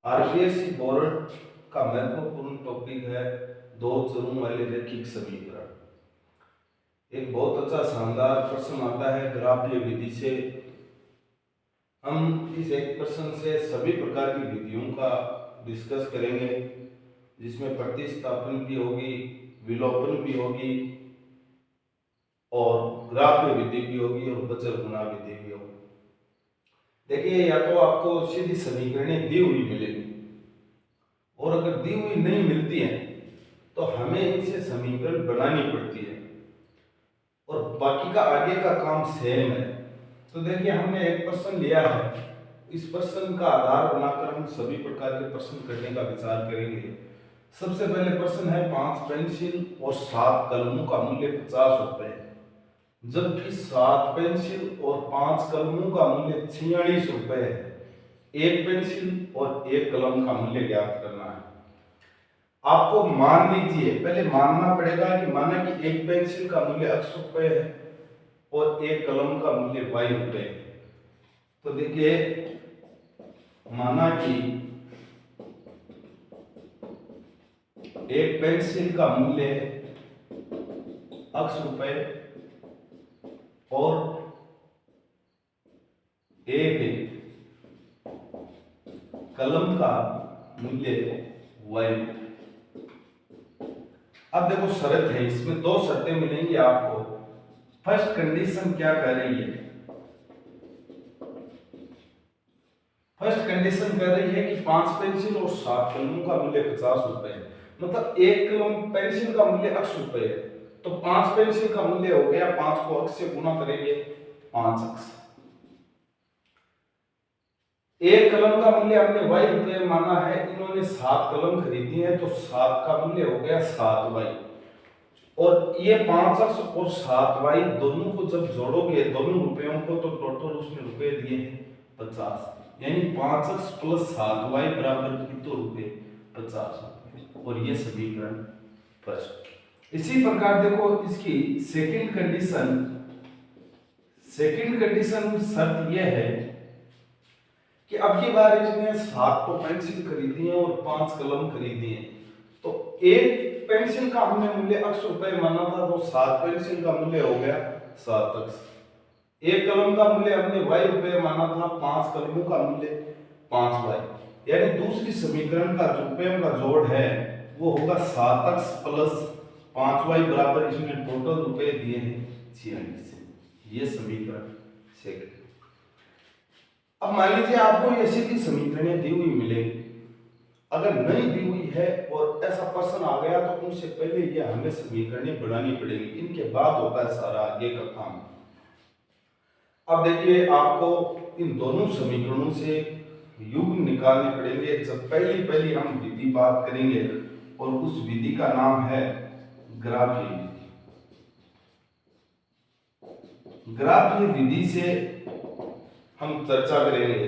RBSC board का महत्वपूर्ण topic है दो चरों वाले रैखिक समीकरण। एक बहुत अच्छा शानदार प्रश्न आता है ग्राफीय विधि से। हम इस एक प्रश्न से सभी प्रकार की विधियों का डिस्कस करेंगे, जिसमें प्रतिस्थापन भी होगी, विलोपन भी होगी और ग्राफीय विधि भी होगी और बचर गुणा विधि भी होगी। देखिए, या तो आपको सीधी समीकरणें दी हुई मिलेगी और अगर दी हुई नहीं मिलती है तो हमें इनसे समीकरण बनानी पड़ती है और बाकी का आगे का काम सेम है। तो देखिए, हमने एक प्रश्न लिया है, इस प्रश्न का आधार बनाकर हम सभी प्रकार के प्रश्न करने का विचार करेंगे। सबसे पहले प्रश्न है 5 पेंसिल और 7 कलमों का मूल्य 50 रुपए, जबकि 7 पेंसिल और 5 कलमों का मूल्य 46 रुपए है। एक पेंसिल और एक कलम का मूल्य ज्ञात करना है। आपको मान लीजिए, पहले मानना पड़ेगा कि माना कि एक पेंसिल का मूल्य x रुपए है और एक कलम का मूल्य y रुपए है। तो देखिए, माना कि एक पेंसिल का मूल्य x रुपए और एक कलम का मूल्य y रुपए। अब देखो, शर्त है, इसमें दो शर्तें मिलेंगी आपको। फर्स्ट कंडीशन क्या कह रही है? फर्स्ट कंडीशन कह रही है कि 5 पेंसिल और 7 कलमों का मूल्य 50 रुपए है, मतलब एक कलम पेंसिल का मूल्य x रुपए है, तो 5 पेंसिल का मूल्य हो गया, 5 को x से गुना करेंगे 5x। एक कलम का मूल्य हमने y रुपए माना है, इन्होंने 7 कलम खरीदी है तो 7 का मूल्य हो गया 7y। और ये 5x और 7y दोनों को जब जोड़ोगे, दोनों रुपयों को, तो टोटल उसने रुपए दिए हैं 50, यानी 5x प्लस 7y बराबर कितने रुपए? 50 रुपए। और ये समीकरण फर्स्ट। इसी प्रकार देखो, इसकी सेकंड कंडीशन शर्त यह है कि अब की बार इसने 7 तो पेंसिल खरीदी है और 5 कलम खरीदी है, तो एक पेंसिल का हमने मूल्य x रुपए माना था, तो 7 पेंसिल का मूल्य हो गया 7x। एक कलम का मूल्य हमने y रुपए माना था, 5 कलमों का मूल्य 5y, यानी दूसरी समीकरण का जो रुपयों का जोड़ है वो होगा 7x प्लस 5y बराबर, इसमें टोटल रुपए दिए हैं 46। ये समीकरण सेकंड। अब मान लीजिए आपको ये सीधी समीकरणें दी हुई मिलेगी, अगर नहीं दी हुई है और ऐसा प्रश्न आ गया तो उनसे पहले ये हमें समीकरणें बनानी पड़ेगी, इनके बाद होता है सारा आगे का काम। अब देखिए, आपको इन दोनों समीकरणों से युग्म निकालने पड़ेंगे। जब पहली हम विधि बात करेंगे और उस विधि का नाम है ग्राफीय विधि। ग्राफीय विधि से हम चर्चा करेंगे।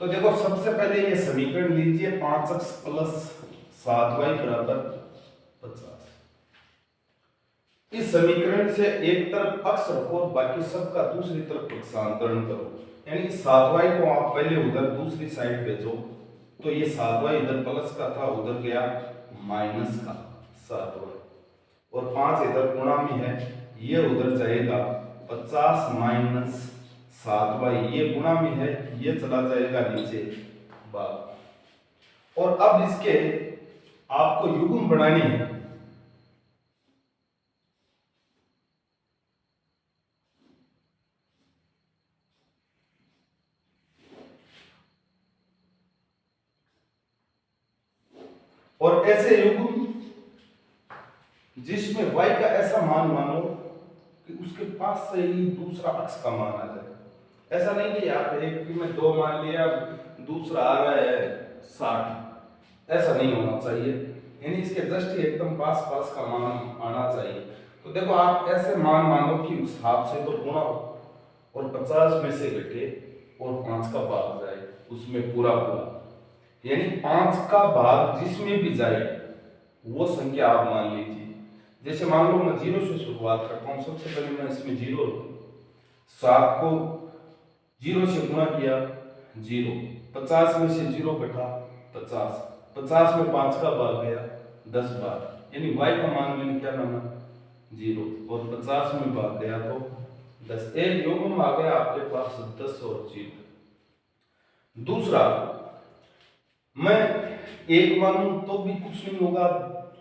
तो देखो, सबसे पहले ये समीकरण लीजिए, 5x प्लस 7y बराबर 50। इस समीकरण से एक तरफ x रखो और बाकी सबका दूसरी तरफ पक्षांतरण करो, यानी 7y को आप पहले उधर दूसरी साइड भेजो, तो ये 7y इधर प्लस का था, उधर गया माइनस का 7y, और 5 इधर गुणा में है, ये उधर जाएगा 50 माइनस 7y, ये गुणा में है, ये चला जाएगा नीचे भाग। और अब इसके आपको युग्म बनानी है। और ऐसे युग्म जिसमें y का ऐसा मान मानो कि उसके पास से ही दूसरा x का मान आ जाए। ऐसा नहीं कि आप एक में 2 मान लिया, दूसरा आ रहा है 60, ऐसा नहीं होना चाहिए, यानी इसके जस्ट ही एकदम पास का मान आना चाहिए। तो देखो, आप ऐसे मान मानो कि उस हिसाब से तो गुणा हो और 50 में से घटे और 5 का भाग जाए उसमें पूरा, यानी 5 का भाग जिसमें भी जाए वो संख्या आप मान लीजिए। जैसे मान लो मैं 0 से शुरुआत करता हूँ, सबसे पहले मैं इसमें 0 रखूं, 7 को 0 से गुणा किया 0, 50 में से 0 घटा 50, 50 में 5 का भाग गया 10 बार, यानी y का मान मैंने क्या माना 0, और 50 में भाग गया तो 10, एक युग्म आ गया आपके पास 10 और 0। दूसरा, मैं 1 मानूं तो भी कुछ नहीं होगा,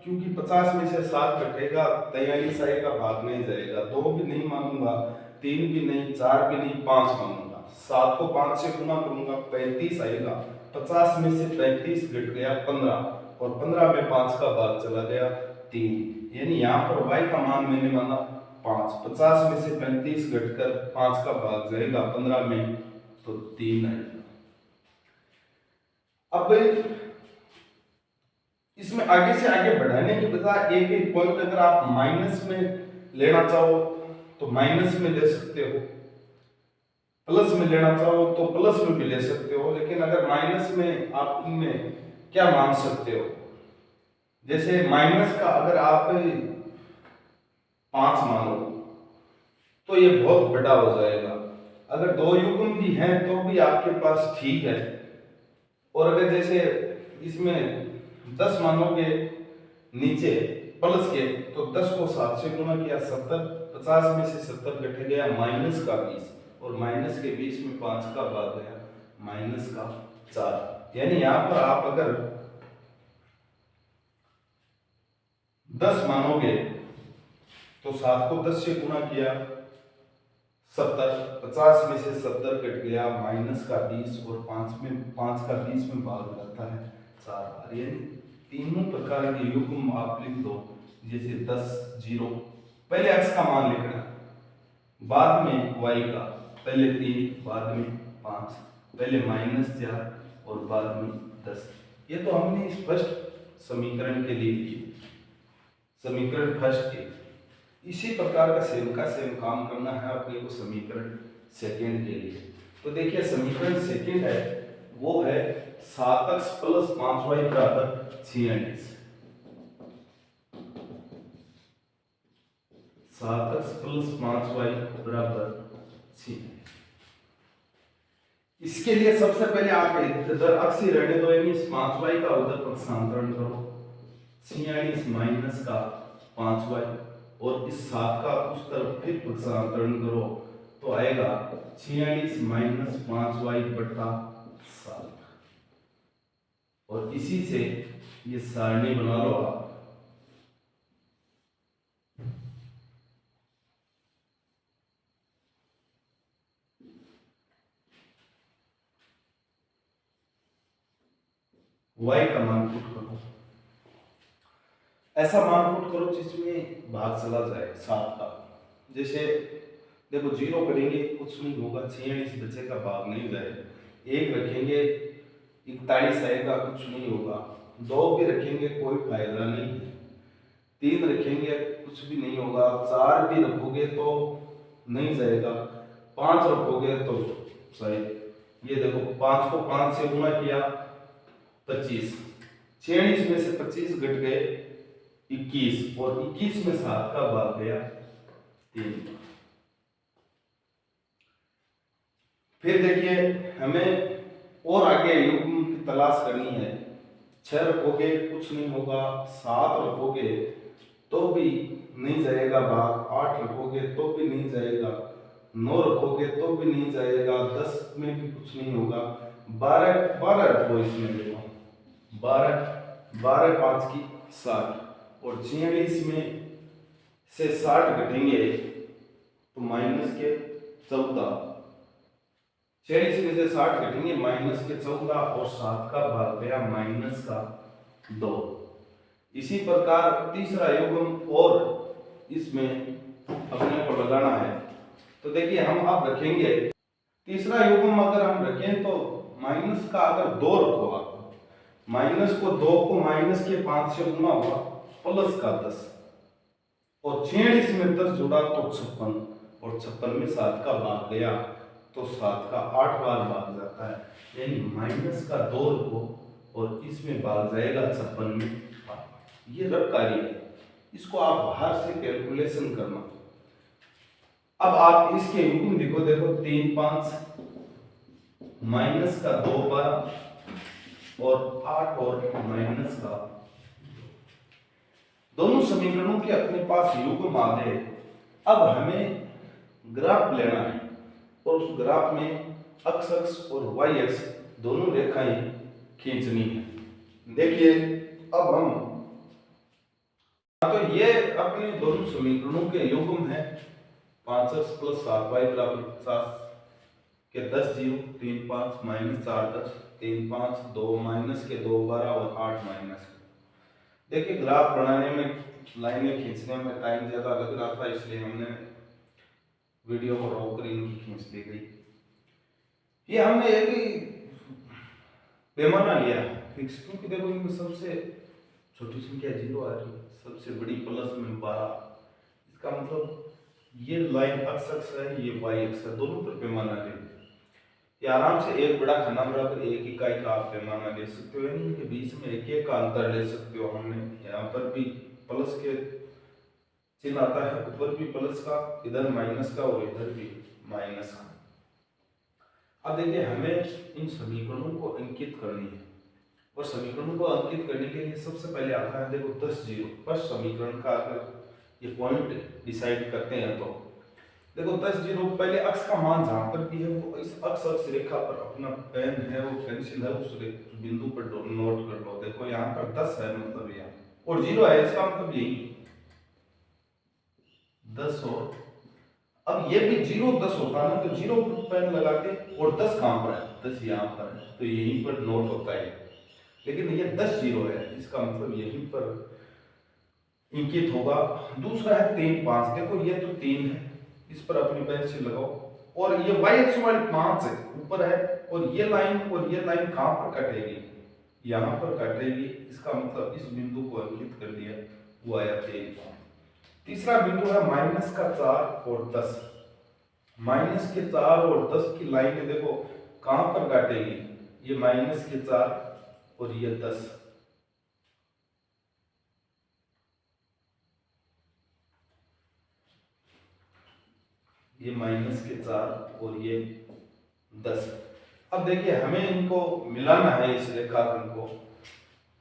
क्योंकि 50 में से 7 घटेगा 43 आएगा, भाग नहीं जाएगा। 2 भी नहीं मानूंगा, 3 भी नहीं, 4 भी नहीं, 5 मानूंगा। 7 को 5 से गुना करूंगा 35 आएगा, 50 में से 35 घट गया 15, और 15 में 5 का भाग चला गया 3, यानी यहाँ पर y का मान मैंने माना 5। 50 में से 35 घटकर 5 का भाग जाएगा 15 में, तो 3 आएगा। अब इसमें आगे से आगे बढ़ाने के बजाय एक एक पॉइंट अगर आप माइनस में लेना चाहो तो माइनस में ले सकते हो, प्लस में लेना चाहो तो प्लस में भी ले सकते हो, लेकिन अगर माइनस में आप इनमें क्या मान सकते हो, जैसे माइनस का अगर आप 5 मानो तो ये बहुत बड़ा हो जाएगा। अगर 2 युग्म भी हैं तो भी आपके पास ठीक है, और अगर जैसे इसमें 10 मानोगे नीचे प्लस के, तो 10 को 7 से गुणा किया 70, 50 में से 70 घट गया माइनस का 20, और माइनस के 20 में 5 का भाग गया माइनस का 4, यानी यहां पर आप अगर 10 मानोगे तो 7 को 10 से गुणा किया 70, 50 में से 70 कट गया माइनस का 20, और 5 का 20 में भाग जाता है 4 बार, यानी तीनों प्रकार के युग्म आप लिख दो। जैसे 10, 0, पहले x का मान लिखना, बाद में y का, पहले 3, बाद में 5, पहले -4 और बाद में 10। ये तो हमने इस फर्स्ट समीकरण के लिए की, समीकरण फर्स्ट के। इसी प्रकार का सेम काम करना है अपने को समीकरण सेकंड के लिए। तो देखिए समीकरण सेकंड है, वो है 7x + 5y = 46। 7x + 5y = 46। इसके लिए सबसे पहले आप इधर अक्स ही रहने दो, यानी 5y का उधर पक्षांतरण करो, 46 माइनस का 5y, और इस 7 का उस तरफ फिर पक्षांतरण करो तो आएगा 46 माइनस 5y बटा 7, और इसी से ये सारणी बना लो आप। y का मान पुट करो, ऐसा मान पुट करो जिसमें भाग चला जाए 7 का। जैसे देखो 0 करेंगे कुछ नहीं होगा, 46 बचेगा, भाग नहीं जाएगा। 1 रखेंगे 41 आएगा, कुछ नहीं होगा। 2 भी रखेंगे कोई फायदा नहीं है। 3 रखेंगे कुछ भी नहीं होगा। 4 भी रखोगे तो नहीं जाएगा। 5 रखोगे तो सही। ये देखो 5 को 5 से गुणा किया 25, 46 में से 25 घट गए 21, और 21 में 7 का भाग गया 3। फिर देखिए हमें और आगे युग्म की तलाश करनी है। 6 रखोगे कुछ नहीं होगा, 7 रखोगे तो भी नहीं जाएगा भाग, 8 रखोगे तो भी नहीं जाएगा, 9 रखोगे तो भी नहीं जाएगा, 10 में भी कुछ नहीं होगा, 12 रखो इसमें, देखो 12 5 की 60, और 46 में से 60 घटेंगे तो माइनस के 14, 46 में से 60 घटेंगे माइनस के 14, और 7 का भाग गया माइनस का 2। इसी प्रकार तीसरा युग्म और इसमें अपने को लगाना है। तो देखिए हम अब रखेंगे तीसरा युग्म, अगर हम रखें तो माइनस का अगर 2 रखो आप, माइनस को 2 को माइनस के 5 से गुना हुआ प्लस का 10, और 46 में 10 जुड़ा तो 56, और 56 में 7 का भाग गया तो 7 का 8 बार भाग जाता है, यानी माइनस का 2 रखो और इसमें भाग जाएगा 56 में 8। ये रब कार्य है, इसको आप बाहर से कैलकुलेशन करना। अब आप इसके युग्म लिखो, देखो 3 5 माइनस का 2 12 और 8 और माइनस का दोनों समीकरणों के अपने पास युग्म आ गए। अब हमें ग्राफ लेना है और उस ग्राफ में x अक्ष और y अक्ष दोनों रेखाएं खींचनी है। देखिए अब हम तो ये अपने दोनों समीकरणों के युग्म है 5x + 7y = 50 के 10 0 3 5 - 4 10 3 5 2 माइनस के 2 12 और 8 माइनस। देखिए ग्राफ बनाने में लाइनें खींचने में टाइम ज़्यादा लग रहा था, इसलिए हमने वीडियो को रोक कर इनकी खींच ली गई। ये हमने एक ही पैमाना लिया फिक्स, क्योंकि देखो इनमें सबसे छोटी संख्या 0 आ रही है, सबसे बड़ी प्लस में 12। इसका मतलब ये लाइन x अक्ष है, ये y अक्ष है, दोनों पर पैमाना ले। ये आराम से एक बड़ा खाना बराबर एक इकाई का आप पैमाना ले सकते हो, यानी इनके बीच में एक एक का अंतर ले सकते हो। हमने यहाँ पर भी प्लस के चिन्ह आता है, ऊपर भी प्लस का, इधर माइनस का और इधर भी माइनस का। अब देखिए हमें इन समीकरणों को अंकित करनी है, और समीकरणों को अंकित करने के लिए सबसे पहले आता है देखो 10 0। फर्स्ट समीकरण का अगर ये पॉइंट डिसाइड करते हैं तो देखो 10 0, पहले अक्ष का मान जहां पर भी है वो इस अक्ष रेखा पर अपना पेन है वो पेंसिल है उस बिंदु पर नोट कर लो। देखो यहाँ पर 10 है मतलब यहाँ, और 0 है इसका मतलब यही 10 हो। अब ये भी 0 10 होता है ना, तो 0 पर पेन लगाते, और 10 कहां पर है, 10 यहाँ पर है, तो यहीं पर नोट होता है। लेकिन ये 10 0 है, इसका मतलब यहीं पर इंकित होगा। दूसरा है 3 5, देखो ये तो 3 है, इस पर अपनी पेंसिल लगाओ, और ये y अक्ष वाली 5 है ऊपर है, और ये लाइन कहां पर कटेगी, यहां पर कटेगी। इसका मतलब इस बिंदु को अंकित कर दिया, वो आया 3 5। तीसरा बिंदु है माइनस का 4 और 10, माइनस के 4 और 10 की लाइन देखो कहां पर काटेगी, ये माइनस के 4 और ये 10। ये माइनस के 4 और ये 10। अब देखिए हमें इनको मिलाना है इस रेखाखंड को,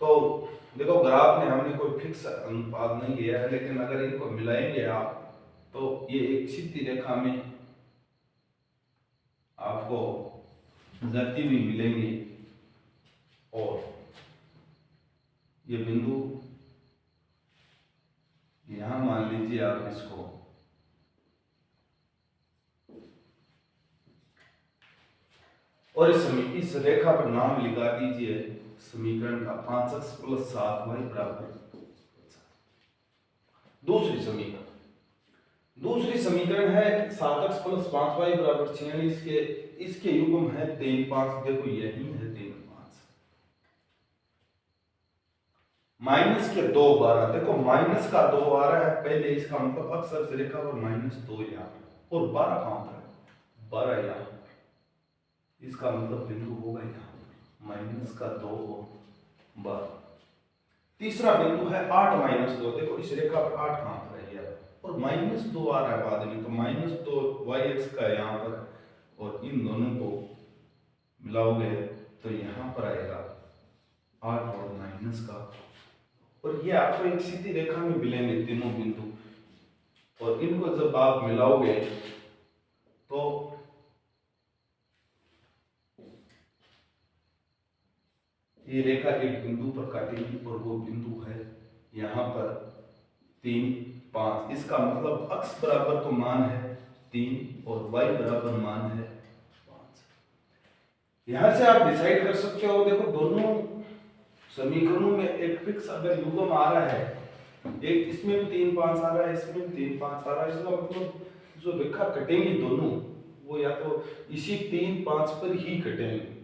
तो देखो ग्राफ में हमने कोई फिक्स अनुपात नहीं लिया है, लेकिन अगर इनको मिलाएंगे आप तो ये एक सीधी रेखा में आपको जाती हुई मिलेंगी, और ये बिंदु यहां मान लीजिए आप इसको, और इस रेखा पर नाम लिखा दीजिए समीकरण का 5x + 7y = 50। दूसरी समीकरण है 7x + 5y = 46 के, इसके युग्म है 3 5, देखो यही है 3 5। माइनस के 2 12, देखो माइनस का 2 आ रहा है पहले, इसका मतलब अक्ष रेखा पर -2 यहाँ, और 12 कहां पर है, 12 यहाँ, इसका मतलब बिंदु होगा यहाँ माइनस का 2 और 12। तीसरा बिंदु है 8 - 2, देखो इस रेखा पर 8 कहां पर है, और -2 आ रहा है बाद में, तो -2 y अक्ष का यहाँ पर, और इन दोनों को मिलाओगे तो यहाँ पर आएगा 8 और माइनस का, और ये आपको एक सीधी रेखा में मिलेंगे तीनों बिंदु, और इनको जब आप मिलाओगे तो ये रेखा एक बिंदु पर काटेगी, और वो बिंदु है यहाँ पर 3 5। इसका मतलब x बराबर तो मान है 3 और y बराबर मान है 5। यहां से आप डिसाइड कर सकते हो, देखो दोनों समीकरणों में एक फिक्स अगर युग्म आ रहा है, एक इसमें भी 3 5 आ रहा है, इसमें भी 3 5 आ रहा है, इसका मतलब जो रेखा कटेंगी दोनों वो या तो इसी 3 5 पर ही कटेंगे।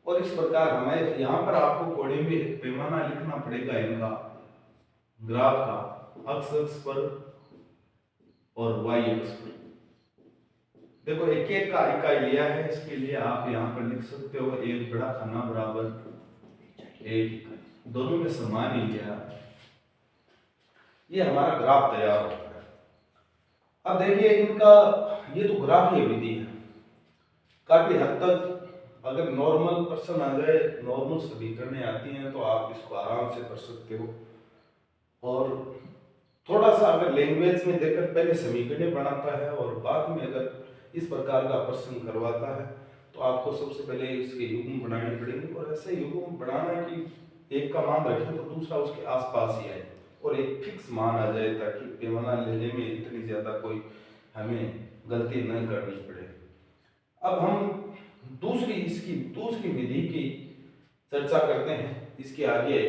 और इस प्रकार हमें यहाँ पर आपको कोड़े में एक पैमाना लिखना पड़ेगा इनका ग्राफ का, x अक्ष पर और y अक्ष पर। देखो एक एक का इकाई लिया है, इसके लिए आप यहाँ पर लिख सकते हो एक बड़ा खाना बराबर एक इकाई, दोनों में समान ही लिया, ये हमारा ग्राफ तैयार होता है। अब देखिए इनका ये तो ग्राफ ही विधि है, काफी हद तक अगर नॉर्मल पर्सन आ जाए, नॉर्मल समीकरणें आती हैं तो आप इसको आराम से कर सकते हो। और थोड़ा सा अगर लैंग्वेज में देकर पहले समीकरणें बनाता है और बाद में अगर इस प्रकार का प्रश्न करवाता है तो आपको सबसे पहले इसके युग्म बनाने पड़ेंगे। और ऐसे युग्म बनाना कि एक का मान रखें तो दूसरा उसके आसपास ही आए और एक फिक्स मान आ जाए, ताकि पैमाना लेने में इतनी ज़्यादा कोई हमें गलती न करनी पड़े। अब हम इसकी दूसरी विधि की चर्चा करते हैं इसके आगे।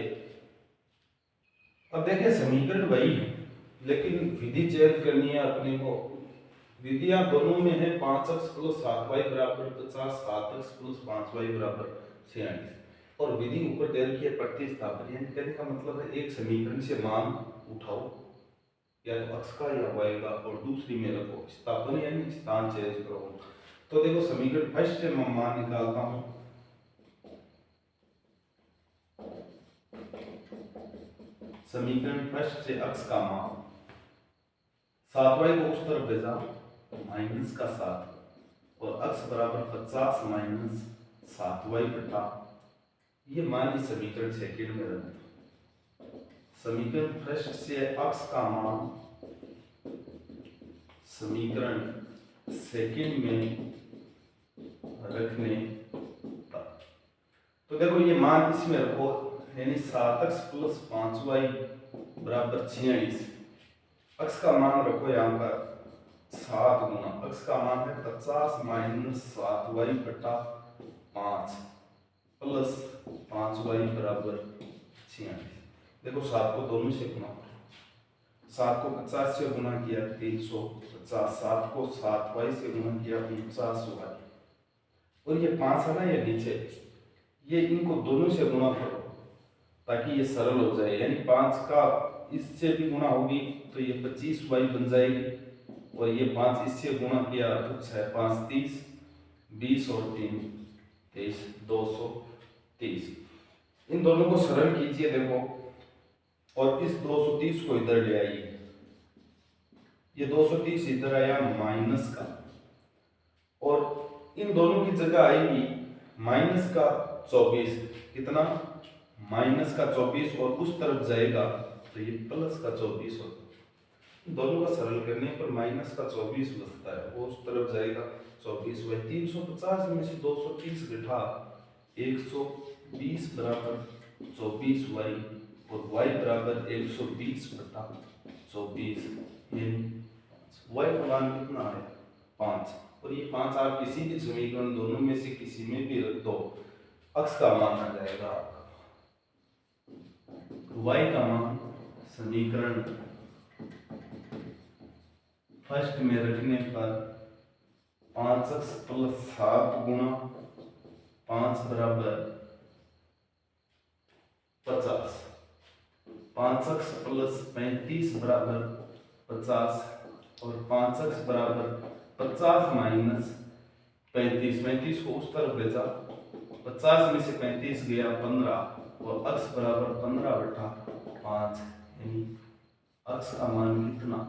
अब देखिए समीकरण वही है लेकिन विधि चेंज करनी है अपने को। विधियां दोनों में है 5x + 7y = 50, 7x + 5y = 46 और विधि ऊपर दे रखी है प्रतिस्थापन। यानी कहने का मतलब है एक समीकरण से मान उठाओ या तो x का या y का और दूसरी में रखो, स्थापन यानी स्थान चेंज करो। तो देखो समीकरण फर्स्ट से मैं मान निकालता हूं। समीकरण फर्स्ट से x का मान 7y को उस तरफ भेजा -7 और x = 50 - 7y बटा ये मान इस समीकरण सेकंड में रख दो। समीकरण फर्स्ट से x का मान समीकरण सेकंड में रखने पर तो देखो ये मान इसमें रखो, यानी 7x + 5y = 46। x का मान रखो यहाँ पर 7 गुना x का मान है 50 - 7y बटा 5 प्लस 5y = 46। देखो 7 को दोनों से गुना करो, 7 को 50 से गुना किया 350, 7 को 7y से गुना किया 49y और ये 5 है ना ये नीचे, ये इनको दोनों से गुना करो ताकि ये सरल हो जाए। यानी 5 का इससे भी गुणा होगी तो ये 25y बन जाएगी और ये 5 इससे गुणा किया तो 6 × 5 = 30, 20 और 3 = 23, 230। इन दोनों को सरल कीजिए देखो और इस 230 को इधर ले आइए। ये 230 इधर आया माइनस का और इन दोनों की जगह आएगी -24। कितना? -24 और उस तरफ जाएगा तो ये +24 होगा। दोनों का सरल करने पर -24 बचता है, वो उस तरफ जाएगा 24। वह 350 में से 230 घटा 120 = 24y और y = 120 बटा 24। y का मान कितना है? 5 और ये 5 आप किसी भी समीकरण दोनों में से किसी में भी रख दो, x का मान आ जाएगा आपका। y का मान समीकरण फर्स्ट में रखने पर 5x + 7 गुणा 5 = 50, 5x + 35 = 50 और 5x = 50 - 35। 35 को उस तरफ भेजा, 50 में से 35 गया 15 और x = 15/5 यानी x का मान कितना?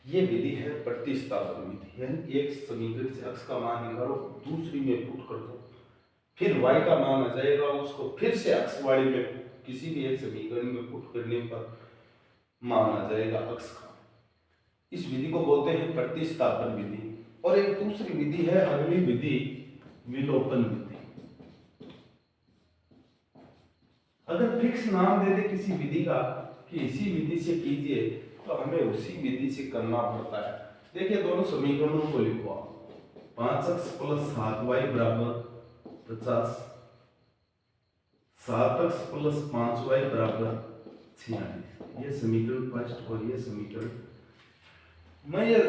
ये विधि है प्रतिस्थापन विधि। यानी एक समीकरण से x का मान निकालो, दूसरी में पुट कर दो, फिर y का मान आ जाएगा, उसको फिर से x वाले में किसी भी एक समीकरण में पुट करने पर मान आ जाएगा x का। इस विधि को बोलते हैं प्रतिस्थापन विधि। और एक दूसरी विधि है अगली विधि, विलोपन विधि। अगर फिक्स नाम दे दे किसी विधि का कि इसी विधि से कीजिए तो हमें उसी विधि से करना पड़ता है। देखिए दोनों समीकरणों को लिखो आप। 5x + 7y = 50, 7x + 5y = 46। ये समीकरण फर्स्ट और ये समीकरण। मैं ये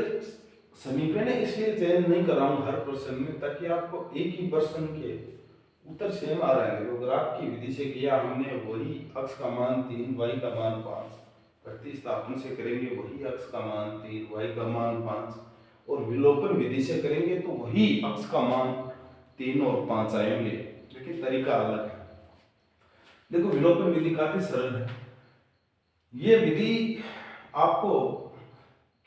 समीकरण इसलिए चेंज नहीं कर रहा हूँ हर प्रश्न में ताकि आपको एक ही प्रश्न के उत्तर सेम आ रहे हैं। अगर आपकी विधि से किया हमने वही x का मान 3 y का मान 5, प्रतिस्थापन से करेंगे वही x का मान 3 y का मान 5 और विलोपन विधि से करेंगे तो वही x का मान 3 और 5 आएंगे, लेकिन तरीका अलग है। देखो विलोपन विधि काफी सरल है। ये विधि आपको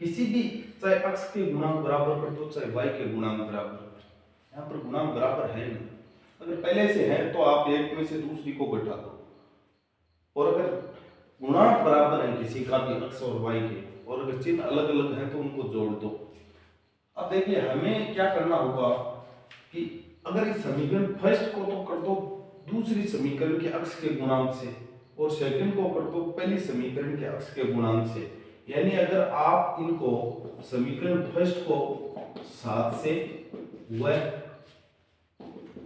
किसी भी चाहे x के गुणांक बराबर कर दो चाहे y के गुणांक बराबर कर दो, यहाँ पर गुणांक बराबर है नहीं। अगर पहले से है तो आप एक में से दूसरी को घटा दो, और अगर गुणांक बराबर है किसी का भी x और y के, और अगर चिन्ह अलग अलग हैं तो उनको जोड़ दो। अब देखिए हमें क्या करना होगा कि अगर इस समीकरण फर्स्ट को तो कर दो दूसरी समीकरण के x के गुणांक से, और सेकंड को कर दो पहली समीकरण के x के गुणांक से। यानी अगर आप इनको समीकरण फर्स्ट को 7 से व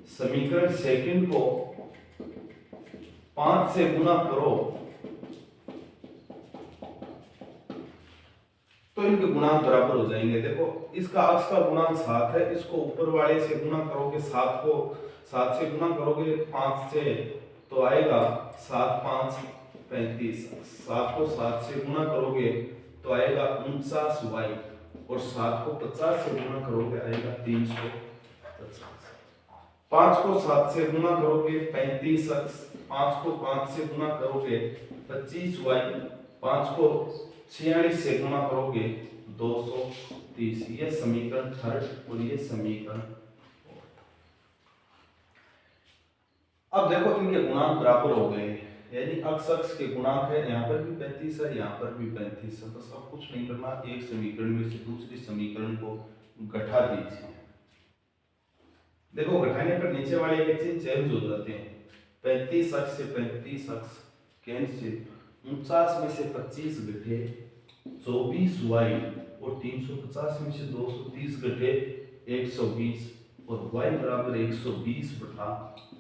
समीकरण सेकंड को 5 से गुना करो तो इनके गुणांक बराबर हो जाएंगे। देखो इसका x का गुणांक 7 है, इसको ऊपर वाले से गुना करोगे 7 को 7 से गुना करोगे 5 से तो आएगा 7 5 35, 7 को 7 से गुना करोगे तो आएगा 49y, और 7 को 50 से गुना करोगे आएगा 350। 5 को 7 से गुना करोगे 35x, 5 को 5 से गुना करोगे 25y, 5 को 46 से गुना करोगे 230। ये समीकरण थर्ड और ये समीकरण। अब देखो इनके गुणांक बराबर हो गए, यानी x के गुणांक है, यहाँ पर भी 35 है यहाँ पर भी 35 है। बस अब कुछ नहीं करना, एक समीकरण में से दूसरी समीकरण को घटा दीजिए। देखो घटाने पर नीचे वाले के चिन्ह चेंज हो जाते हैं। 35x से 35x कैंसिल, 49 में से 25 घटे 24y, और 350 में से 230 घटे 120, और y बराबर 120 बटा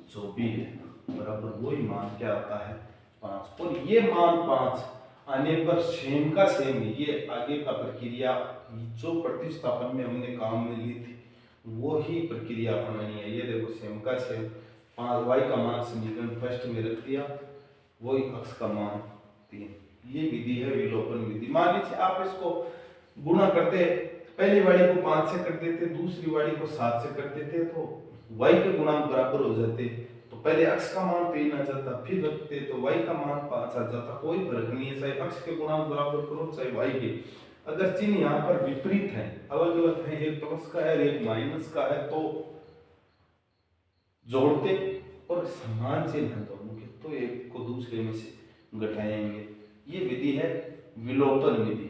24 बराबर वही मान क्या आता है 5। और ये मान 5 आने पर सेम का सेम ये आगे का प्रक्रिया जो प्रतिस्थापन में हमने काम में ली थी वो ही प्रक्रिया अपनानी है। ये देखो सेम का सेम 5 y का मान समीकरण फर्स्ट में रख दिया, वही x का मान 3। ये विधि है विलोपन विधि। मान लीजिए आप इसको गुणा करते, पहली वाली को 5 से कर देते, दूसरी वाली को 7 से कर देते तो y के गुणांक बराबर हो जाते। तो पहले x का मान 3 आ जाता, फिर रखते तो y का मान 5 आ जाता। कोई फर्क नहीं है, चाहे x के गुणांक बराबर करो चाहे y के। अगर चिन्ह यहाँ पर विपरीत है, अलग अलग है, एक प्लस का है एक माइनस का है, तो जोड़ते, और समान चिन्ह है दोनों के तो एक को दूसरे में से घटाएंगे। ये विधि है विलोपन विधि।